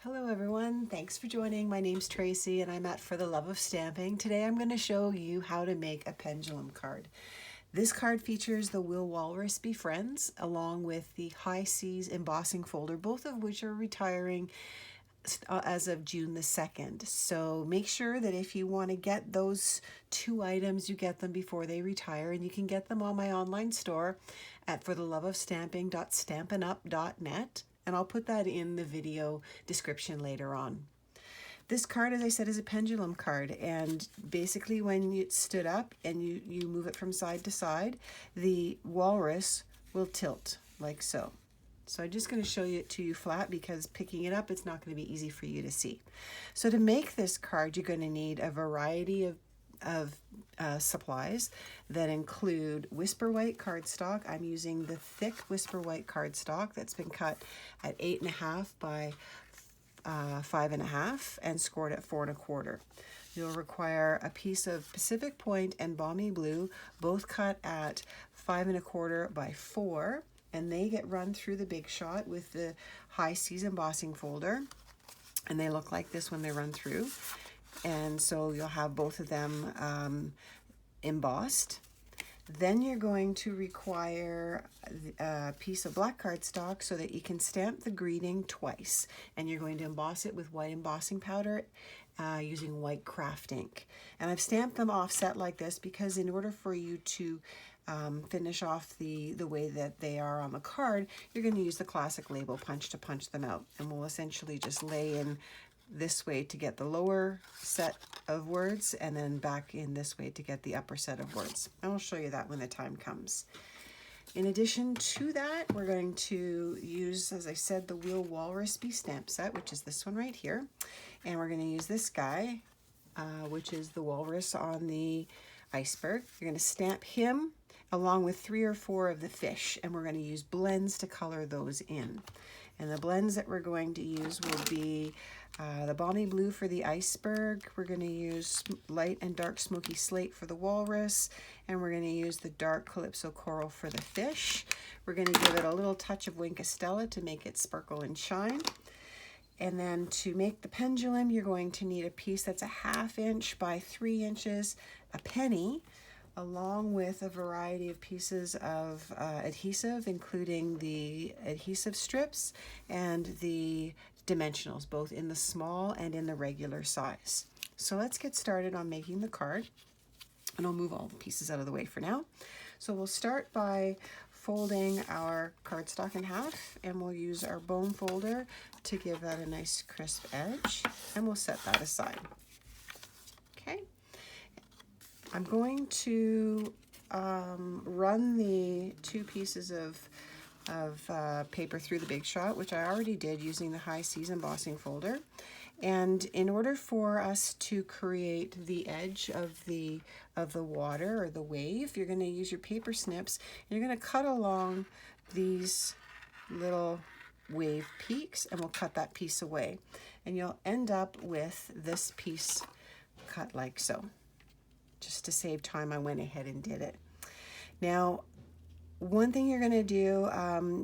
Hello everyone, thanks for joining. My name's Tracy and I'm at For the Love of Stamping. Today I'm going to show you how to make a pendulum card. This card features the We'll Walrus Be Friends along with the High Seas embossing folder, both of which are retiring as of June the 2nd. So make sure that if you want to get those two items, you get them before they retire, and you can get them on my online store at fortheloveofstamping.stampinup.net. And I'll put that in the video description later on. This card, as I said, is a pendulum card, and basically when it stood up and you move it from side to side, the walrus will tilt like so. So I'm just going to show it to you flat because picking it up, it's not going to be easy for you to see. So to make this card, you're going to need a variety of supplies that include Whisper White cardstock. I'm using the thick Whisper White cardstock that's been cut at 8.5 by 5.5 and scored at 4 1/4. You'll require a piece of Pacific Point and Balmy Blue, both cut at 5 1/4 by 4, and they get run through the Big Shot with the High Seas embossing folder, and they look like this when they run through. And so you'll have both of them embossed. Then you're going to require a piece of black cardstock so that you can stamp the greeting twice. And you're going to emboss it with white embossing powder using white craft ink. And I've stamped them offset like this because in order for you to finish off the way that they are on the card, you're going to use the classic label punch to punch them out. And we'll essentially just lay in this way to get the lower set of words and then back in this way to get the upper set of words. And I'll show you that when the time comes. In addition to that, we're going to use, as I said, the We'll Walrus Be stamp set, which is this one right here. And we're going to use this guy, which is the walrus on the iceberg. You're going to stamp him along with 3 or 4 of the fish, and we're going to use blends to color those in. And the blends that we're going to use will be the Balmy Blue for the iceberg. We're going to use light and dark smoky slate for the walrus, and we're going to use the dark Calypso coral for the fish. We're going to give it a little touch of Wink Estella to make it sparkle and shine. And then to make the pendulum, you're going to need a piece that's a 1/2 inch by 3 inches, a penny, along with a variety of pieces of adhesive, including the adhesive strips and the dimensionals, both in the small and in the regular size. So let's get started on making the card, and I'll move all the pieces out of the way for now. So we'll start by folding our cardstock in half, and we'll use our bone folder to give that a nice crisp edge, and we'll set that aside. Okay. I'm going to run the 2 pieces of paper through the Big Shot, which I already did using the High Seas embossing folder. And in order for us to create the edge of the water or the wave, you're going to use your paper snips, and you're going to cut along these little wave peaks, and we'll cut that piece away. And you'll end up with this piece cut like so. Just to save time, I went ahead and did it. Now, one thing you're going to do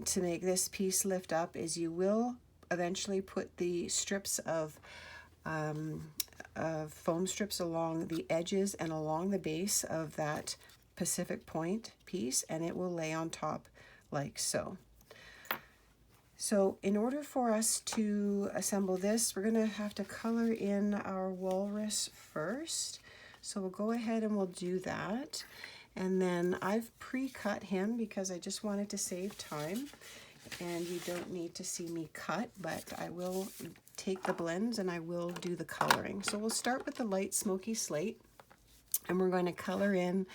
to make this piece lift up is you will eventually put the strips of foam strips along the edges and along the base of that Pacific Point piece, and it will lay on top like so. So in order for us to assemble this, we're going to have to color in our walrus first. So we'll go ahead and we'll do that. And then I've pre-cut him because I just wanted to save time. And you don't need to see me cut, but I will take the blends and I will do the coloring. So we'll start with the light smoky slate, and we're going to color in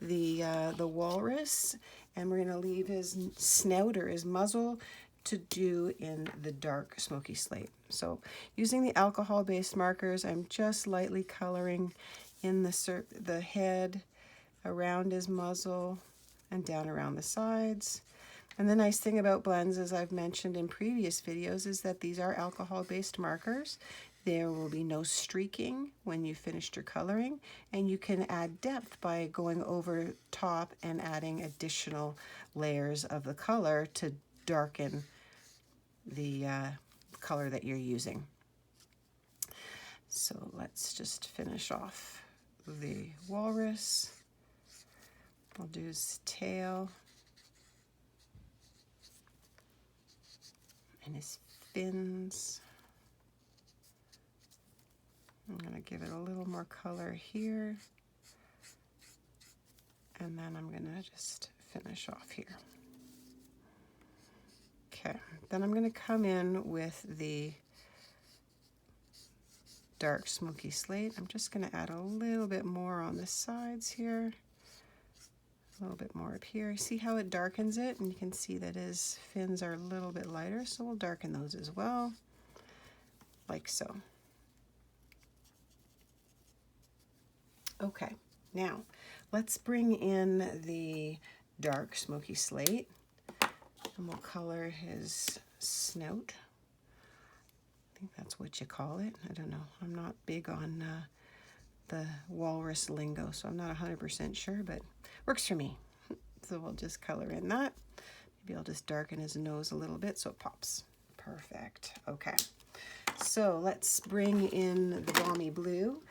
the walrus, and we're going to leave his snout or his muzzle to do in the dark smoky slate. So using the alcohol-based markers, I'm just lightly coloring in the head, around his muzzle, and down around the sides. And the nice thing about blends, as I've mentioned in previous videos, is that these are alcohol-based markers. There will be no streaking when you finished your coloring, and you can add depth by going over top and adding additional layers of the color to darken the color that you're using. So let's just finish off the walrus. I'll do his tail and his fins. I'm going to give it a little more color here, and then I'm going to just finish off here. Okay, then I'm going to come in with the dark smoky slate. I'm just going to add a little bit more on the sides here, a little bit more up here. See how it darkens it? And you can see that his fins are a little bit lighter, so we'll darken those as well, like so. Okay, now let's bring in the dark smoky slate, and we'll color his snout. I think that's what you call it. I don't know. I'm not big on the walrus lingo, so I'm not 100% sure, but works for me. So we'll just color in that. Maybe I'll just darken his nose a little bit so it pops. Perfect. Okay. So let's bring in the balmy blue,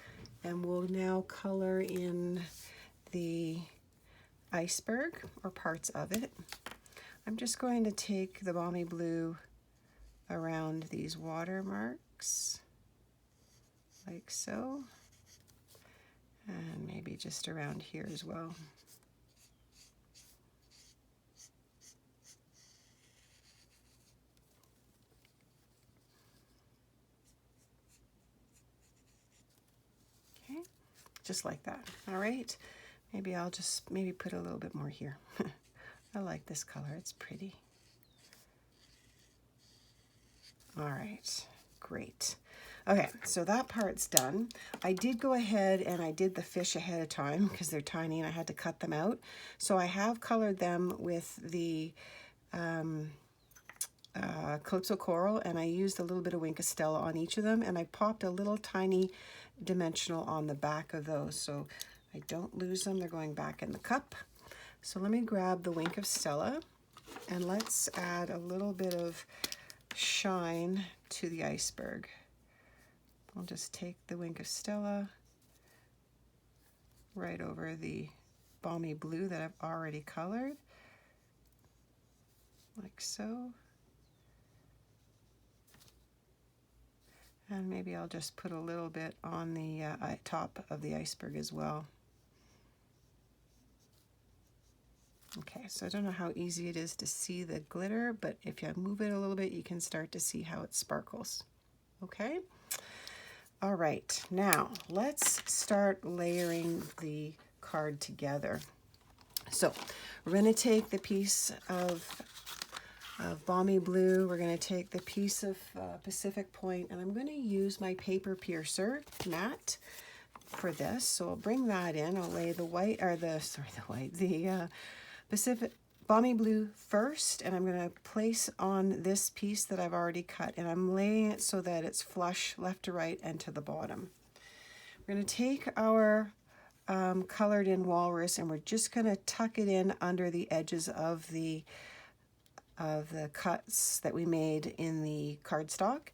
and we'll now color in the iceberg, or parts of it. I'm just going to take the balmy blue around these watermarks, like so, and maybe just around here as well. Okay, just like that. All right, maybe I'll just put a little bit more here. I like this color, it's pretty. All right, great. Okay, so that part's done. I did go ahead and I did the fish ahead of time because they're tiny and I had to cut them out. So I have colored them with the Calypso Coral, and I used a little bit of Wink of Stella on each of them, and I popped a little tiny dimensional on the back of those so I don't lose them. They're going back in the cup. So let me grab the Wink of Stella, and let's add a little bit of shine to the iceberg. I'll just take the Wink of Stella right over the balmy blue that I've already colored, like so. And maybe I'll just put a little bit on the top of the iceberg as well. Okay, so I don't know how easy it is to see the glitter, but if you move it a little bit, you can start to see how it sparkles. Okay? All right, now let's start layering the card together. So we're going to take the piece of balmy blue, we're going to take the piece of Pacific Point, and I'm going to use my paper piercer mat for this. So I'll bring that in. I'll lay the white, or the Pacific balmy blue first, and I'm going to place on this piece that I've already cut, and I'm laying it so that it's flush left to right and to the bottom. We're going to take our colored in walrus, and we're just going to tuck it in under the edges of the cuts that we made in the cardstock,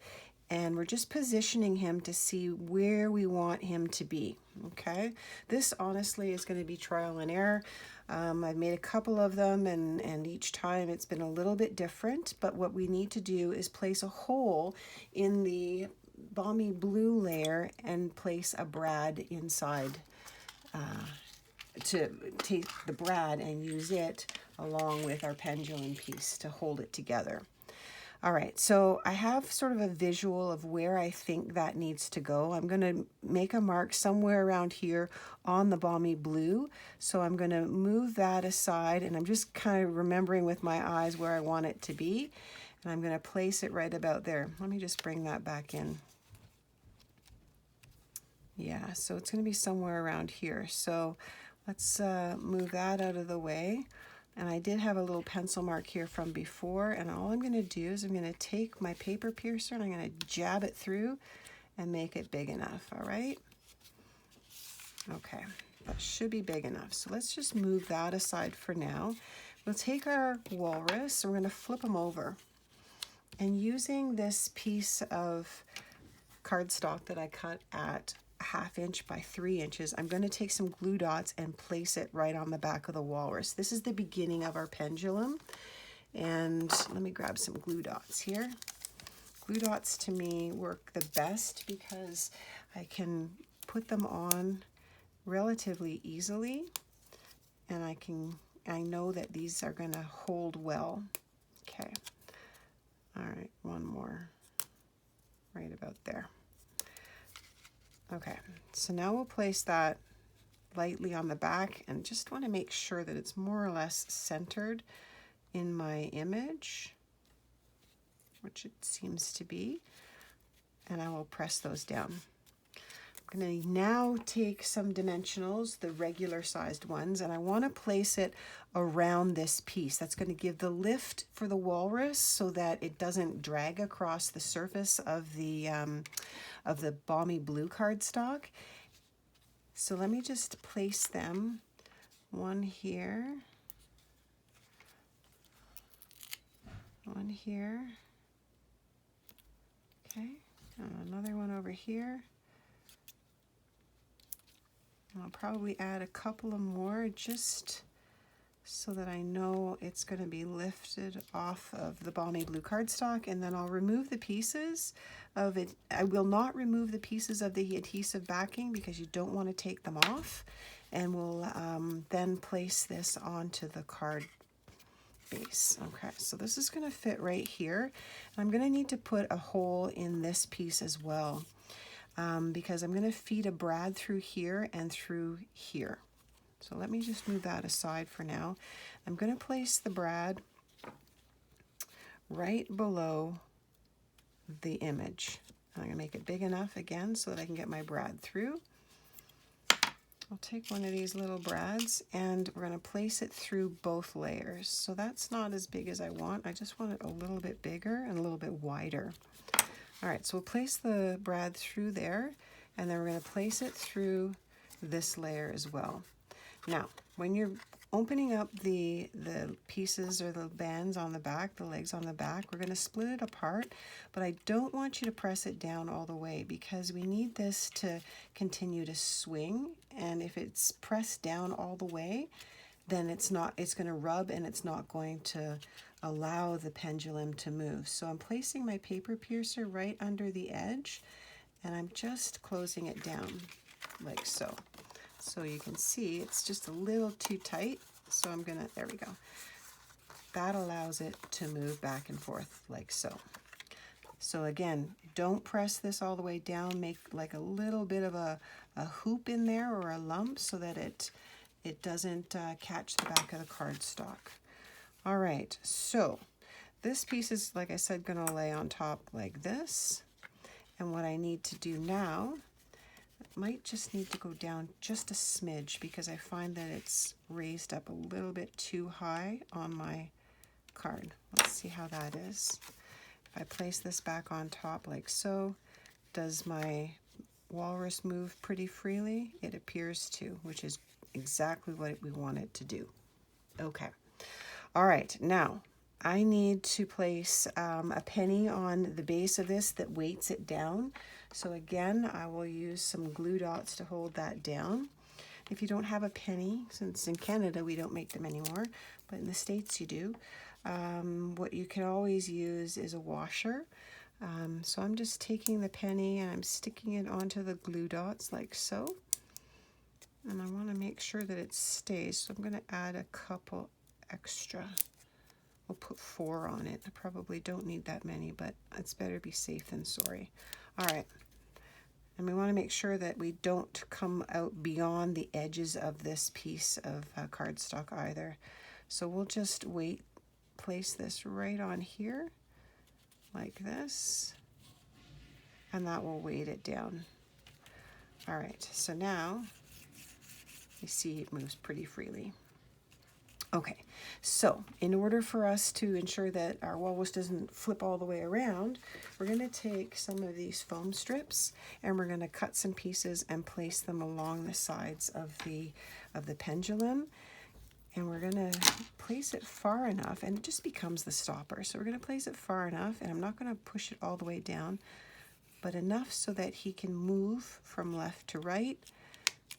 and we're just positioning him to see where we want him to be. Okay, this honestly is going to be trial and error. I've made a couple of them, and each time it's been a little bit different, but what we need to do is place a hole in the balmy blue layer and place a brad inside to take the brad and use it along with our pendulum piece to hold it together. All right, so I have sort of a visual of where I think that needs to go. I'm going to make a mark somewhere around here on the balmy blue. So I'm going to move that aside, and I'm just kind of remembering with my eyes where I want it to be. And I'm going to place it right about there. Let me just bring that back in. Yeah, so it's going to be somewhere around here. So let's move that out of the way. And I did have a little pencil mark here from before, and all I'm going to do is I'm going to take my paper piercer and I'm going to jab it through and make it big enough, all right? Okay, that should be big enough. So let's just move that aside for now. We'll take our walrus and we're going to flip him over. And using this piece of cardstock that I cut at 1/2 inch by 3 inches, I'm going to take some glue dots and place it right on the back of the walrus. This is the beginning of our pendulum. And let me grab some glue dots here. Glue dots to me work the best because I can put them on relatively easily, and I know that these are going to hold well. Okay. All right, one more right about there. Okay, so now we'll place that lightly on the back and just want to make sure that it's more or less centered in my image, which it seems to be, and I will press those down. I'm going to now take some dimensionals, the regular sized ones, and I want to place it around this piece. That's going to give the lift for the walrus so that it doesn't drag across the surface of the balmy blue cardstock. So let me just place them, one here, one here, okay, and another one over here. I'll probably add a couple of more just so that I know it's going to be lifted off of the balmy blue cardstock, and then I'll remove the pieces of it. I will not remove the pieces of the adhesive backing because you don't want to take them off, and we'll then place this onto the card base. Okay, so this is going to fit right here. I'm going to need to put a hole in this piece as well. Because I'm going to feed a brad through here and through here. So let me just move that aside for now. I'm going to place the brad right below the image. I'm going to make it big enough again so that I can get my brad through. I'll take one of these little brads and we're going to place it through both layers. So that's not as big as I want. I just want it a little bit bigger and a little bit wider. All right, so we'll place the brad through there, and then we're going to place it through this layer as well. Now, when you're opening up the pieces or the bands on the back, the legs on the back, we're going to split it apart, but I don't want you to press it down all the way because we need this to continue to swing, and if it's pressed down all the way, then it's going to rub and it's not going to allow the pendulum to move. So I'm placing my paper piercer right under the edge, and I'm just closing it down like so. So you can see it's just a little too tight, so I'm gonna, there we go. That allows it to move back and forth like so. So again, don't press this all the way down, make like a little bit of a hoop in there or a lump so that it doesn't catch the back of the cardstock. All right, so this piece is, like I said, going to lay on top like this. And what I need to do now, it might just need to go down just a smidge because I find that it's raised up a little bit too high on my card. Let's see how that is. If I place this back on top like so, does my walrus move pretty freely? It appears to, which is exactly what we want it to do. Okay. All right, now I need to place a penny on the base of this that weights it down. So again, I will use some glue dots to hold that down. If you don't have a penny, since in Canada we don't make them anymore, but in the States you do, what you can always use is a washer. So I'm just taking the penny and I'm sticking it onto the glue dots like so. And I want to make sure that it stays, so I'm going to add a couple extra. We'll put 4 on it. I probably don't need that many, but it's better be safe than sorry. All right. And we want to make sure that we don't come out beyond the edges of this piece of cardstock either. So we'll just place this right on here like this, and that will weight it down. All right, so now you see it moves pretty freely. Okay, so in order for us to ensure that our walrus doesn't flip all the way around, we're going to take some of these foam strips and we're going to cut some pieces and place them along the sides of the pendulum. And we're going to place it far enough, and it just becomes the stopper. So we're going to place it far enough, and I'm not going to push it all the way down, but enough so that he can move from left to right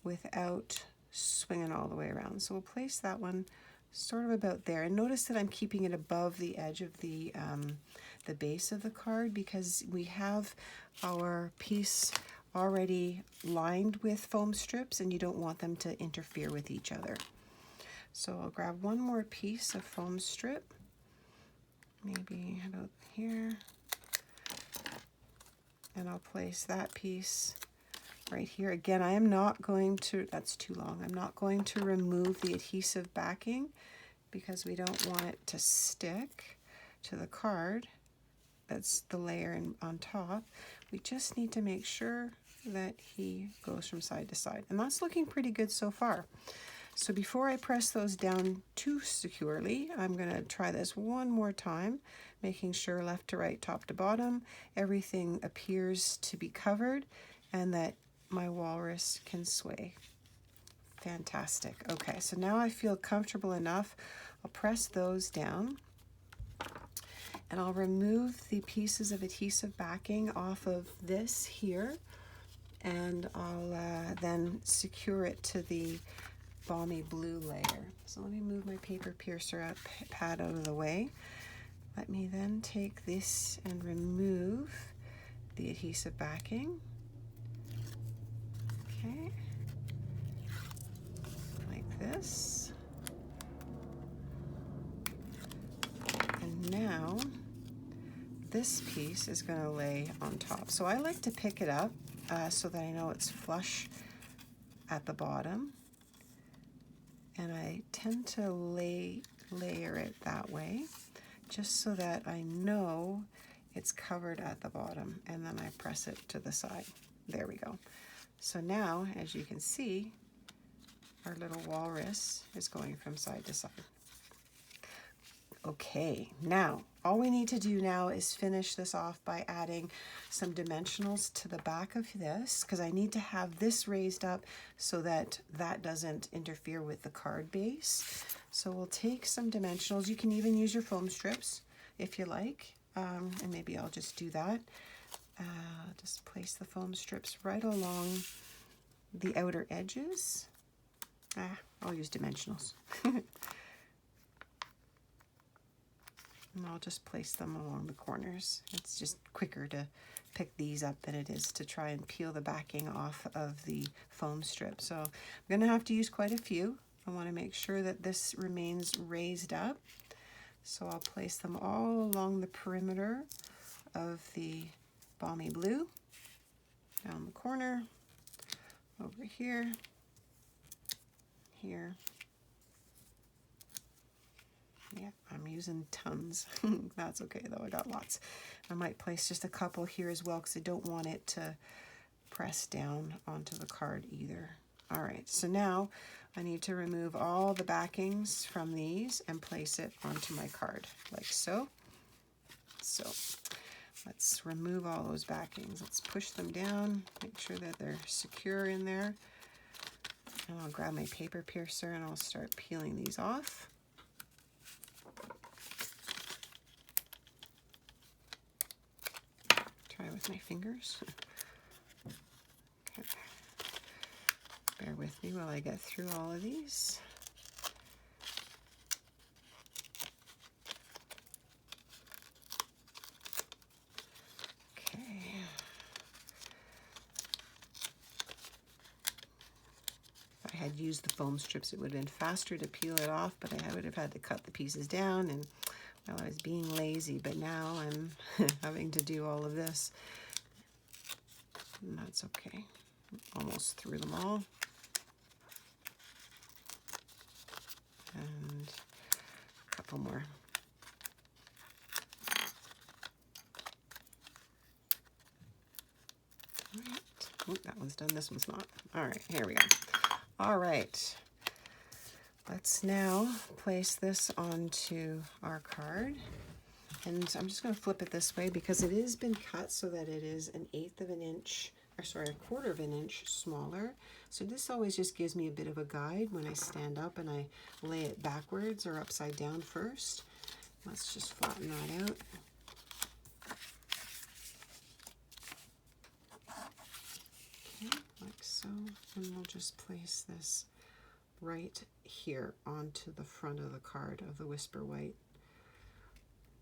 without swinging all the way around. So we'll place that one sort of about there. And notice that I'm keeping it above the edge of the base of the card, because we have our piece already lined with foam strips and you don't want them to interfere with each other. So I'll grab one more piece of foam strip, maybe about here, and I'll place that piece right here. Again, I am not going to, that's too long, I'm not going to remove the adhesive backing because we don't want it to stick to the card. That's the layer on top. We just need to make sure that he goes from side to side. And that's looking pretty good so far. So before I press those down too securely, I'm going to try this one more time, making sure left to right, top to bottom, everything appears to be covered and that my walrus can sway. Fantastic. Okay, so now I feel comfortable enough. I'll press those down and I'll remove the pieces of adhesive backing off of this here, and I'll then secure it to the balmy blue layer. So let me move my paper piercer pad out of the way. Let me then take this and remove the adhesive backing. Okay, like this. And now this piece is going to lay on top. So I like to pick it up so that I know it's flush at the bottom. And I tend to layer it that way, just so that I know it's covered at the bottom, and then I press it to the side. There we go. So now, as you can see, our little walrus is going from side to side. Okay, now all we need to do now is finish this off by adding some dimensionals to the back of this, because I need to have this raised up so that that doesn't interfere with the card base. So we'll take some dimensionals. You can even use your foam strips if you like, and maybe I'll just do that. Just place the foam strips right along the outer edges. I'll use dimensionals. And I'll just place them along the corners. It's just quicker to pick these up than it is to try and peel the backing off of the foam strip. So I'm going to have to use quite a few. I want to make sure that this remains raised up. So I'll place them all along the perimeter of the balmy blue, down the corner, over here, here. Yeah, I'm using tons. That's okay though, I got lots. I might place just a couple here as well because I don't want it to press down onto the card either. All right, so now I need to remove all the backings from these and place it onto my card, like so. So let's remove all those backings. Let's push them down, make sure that they're secure in there. And I'll grab my paper piercer and I'll start peeling these off. Try with my fingers. Okay. Bear with me while I get through all of these. Okay. If I had used the foam strips, it would have been faster to peel it off, but I would have had to cut the pieces down, and well, I was being lazy, but now I'm having to do all of this. And that's okay. Almost through them all. And a couple more. All right. Oh, that one's done. This one's not. All right, here we go. All right. Let's now place this onto our card. And I'm just going to flip it this way because it has been cut so that it is 1/8 of an inch or sorry, 1/4 of an inch smaller. So this always just gives me a bit of a guide when I stand up and I lay it backwards or upside down first. Let's just flatten that out. Okay, like so. And we'll just place this right here onto the front of the card of the Whisper White.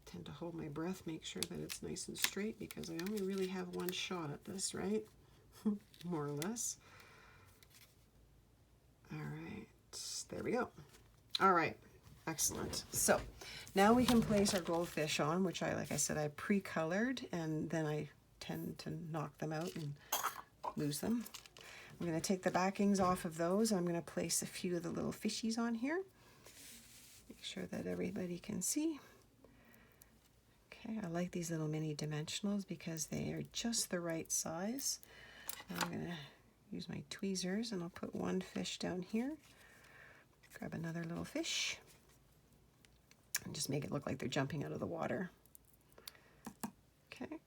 Tend to hold my breath, make sure that it's nice and straight because I only really have one shot at this, right? More or less. All right, there we go. All right, excellent. So now we can place our goldfish on, which like I said, I pre-colored, and then I tend to knock them out and lose them. I'm going to take the backings off of those. I'm going to place a few of the little fishies on here. Make sure that everybody can see. Okay, I like these little mini dimensionals because they are just the right size. I'm going to use my tweezers and I'll put one fish down here. Grab another little fish and just make it look like they're jumping out of the water. Okay.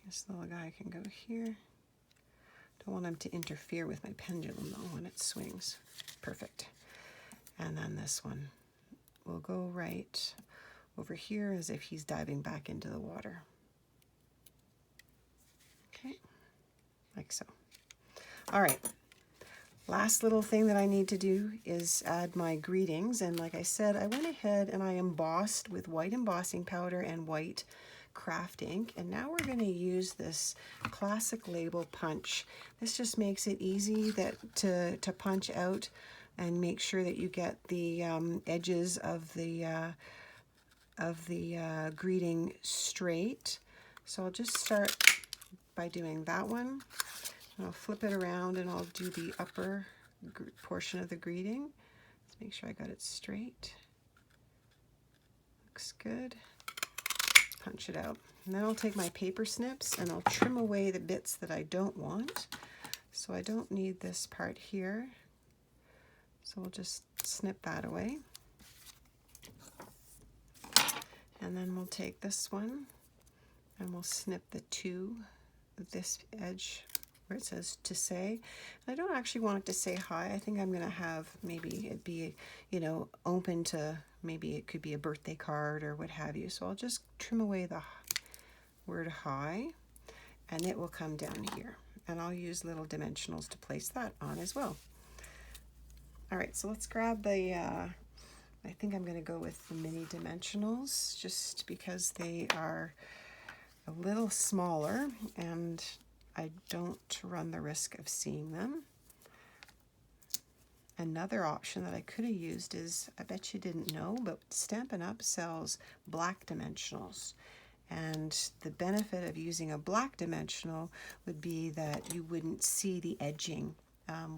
This little guy can go here. Don't want him to interfere with my pendulum though when it swings. Perfect. And then this one will go right over here as if he's diving back into the water. Okay, like so. All right, last little thing that I need to do is add my greetings. And like I said, I went ahead and I embossed with white embossing powder and white craft ink. And now we're going to use this classic label punch. This just makes it easy to punch out and make sure that you get the edges of the greeting straight. So I'll just start by doing that one. And I'll flip it around and I'll do the upper portion of the greeting. Let's make sure I got it straight. Looks good. Punch it out. And then I'll take my paper snips and I'll trim away the bits that I don't want. So I don't need this part here. So we'll just snip that away. And then we'll take this one and we'll snip the two, this edge where it says to say. I don't actually want it to say hi. I think I'm going to have maybe it be, you know, open to, maybe it could be a birthday card or what have you. So I'll just trim away the word hi and it will come down here. And I'll use little dimensionals to place that on as well. All right, so let's grab the, I think I'm going to go with the mini dimensionals just because they are a little smaller and I don't run the risk of seeing them. Another option that I could have used is, I bet you didn't know, but Stampin' Up sells black dimensionals. And the benefit of using a black dimensional would be that you wouldn't see the edging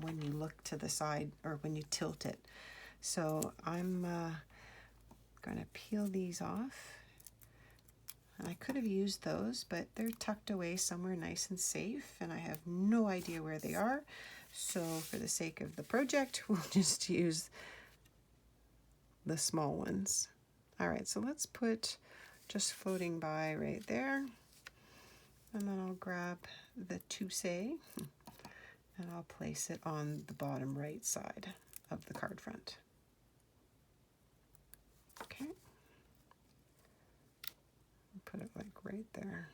when you look to the side or when you tilt it. So I'm going to peel these off. And I could have used those, but they're tucked away somewhere nice and safe, and I have no idea where they are. So for the sake of the project, we'll just use the small ones. All right, so let's put just floating by right there. And then I'll grab the to say, and I'll place it on the bottom right side of the card front. Okay. Put it like right there.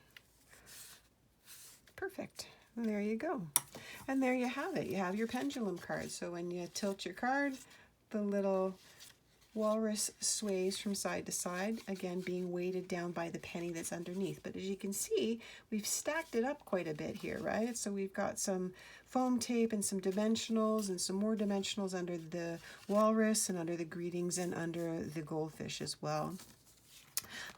Perfect. And there you go. And there you have it. You have your pendulum card. So when you tilt your card, the little walrus sways from side to side, again being weighted down by the penny that's underneath. But as you can see, we've stacked it up quite a bit here, right? So we've got some foam tape and some dimensionals and some more dimensionals under the walrus and under the greetings and under the goldfish as well.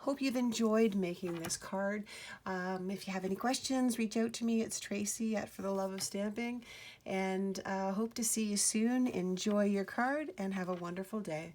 Hope you've enjoyed making this card. If you have any questions, reach out to me. It's Tracie at For the Love of Stamping. And hope to see you soon. Enjoy your card and have a wonderful day.